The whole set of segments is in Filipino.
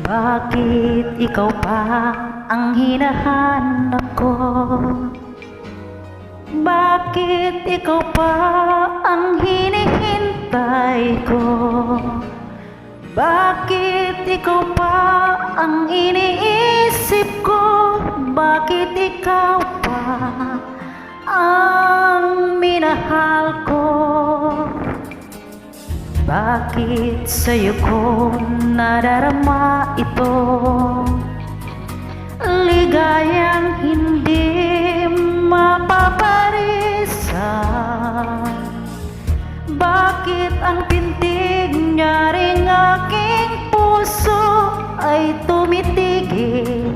Bakit ikaw pa ang hinahanap ko? Bakit ikaw pa ang hinihintay ko? Bakit ikaw pa ang iniisip ko? Bakit ikaw pa ang minahal ko? Bakit sa'yo ko nadarama ito? Ligayang hindi mapaparisan. Bakit ang pintig niya ring aking puso ay tumitigil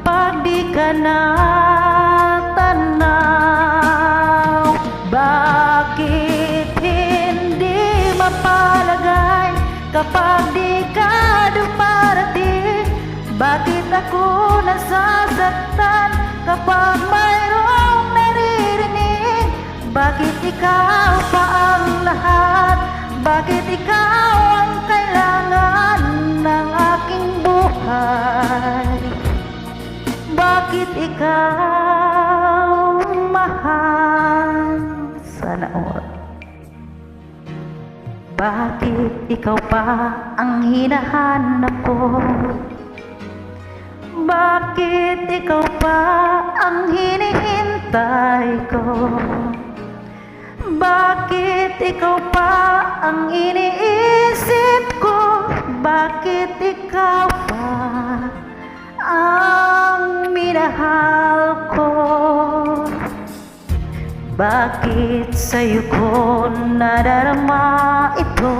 pag di ka natanaw? Bakit hindi mapalagay kapag di ka dumarating? Bakit ako nasasaktan kapag mayroong naririnig? Bakit ikaw pa ang lahat? Bakit ikaw ang kailangan ng aking buhay? Bakit ikaw mahal? Sana all. Bakit ikaw pa ang hinahanap ko? Bakit ikaw pa ang hinihintay ko? Bakit ikaw pa ang iniisip ko? Bakit ikaw pa ang minahal ko? Bakit sa'yo ko nadarama ito?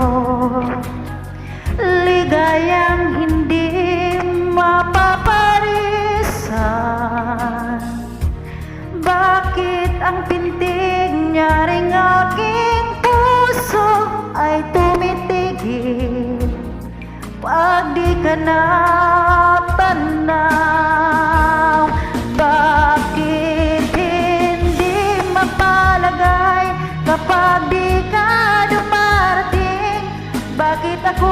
Ligayang hindi mapaparisan. Bakit ang pintig niya ring aking puso ay tumitigil pag di ka natanaw? Bakit hindi mapalagay kapag di ka dumarating? Bakit ako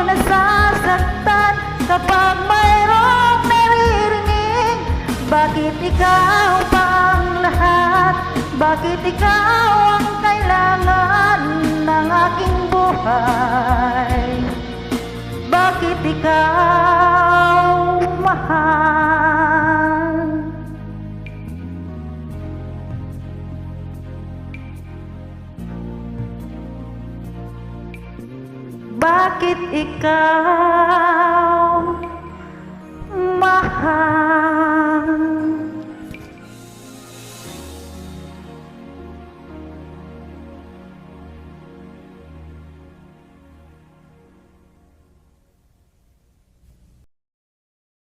nasasaktan kapag mayroong naririnig? Bakit ikaw pa ang lahat? Bakit ikaw ang kailangan ng aking buhay? Bakit ikaw mahal? Bakit ikaw mahal?